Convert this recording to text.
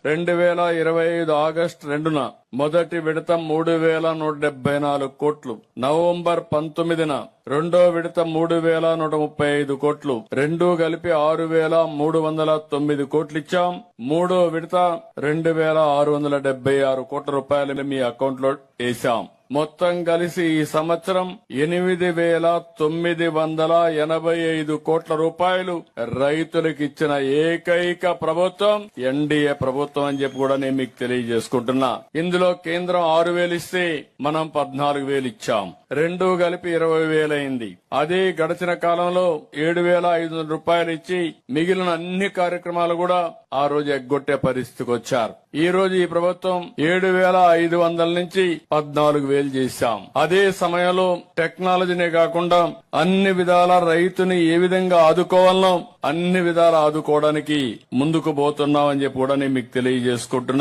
2025 August 2న మొదటి విడత 3,174 కోట్లు, నవంబర్ 19న రెండో విడత 3,135 కోట్లు, రెండూ కలిపి 6,309 కోట్లు ఇచ్చాం. మూడో విడత 2,676 కోట్ల రూపాయలు మీ అకౌంట్ లో వేశాం. మొత్తం కలిసి ఈ సంవత్సరం 8,985 కోట్ల రూపాయలు రైతులకు ఇచ్చిన ఏకైక ప్రభుత్వం ఎన్డీఏ ప్రభుత్వం అని చెప్పి కూడా నేను మీకు తెలియజేసుకుంటున్నా. ఇందులో కేంద్రం 6,000 ఇస్తే మనం 14,000 ఇచ్చాం. రెండూ కలిపి 20,000 అయింది. అదే గడిచిన కాలంలో 7,500 రూపాయలు ఇచ్చి మిగిలిన అన్ని కార్యక్రమాలు కూడా ఆ రోజు ఎగ్గొట్టే పరిస్థితికి వచ్చారు. ఈ రోజు ఈ ప్రభుత్వం 7,500 నుంచి 14,000 చేశాం. అదే సమయంలో టెక్నాలజీనే కాకుండా అన్ని విధాల రైతుని ఏ విధంగా ఆదుకోవాలనో అన్ని విధాలా ఆదుకోవడానికి ముందుకు పోతున్నామని చెప్పి కూడా నేను మీకు తెలియజేసుకుంటున్నాను.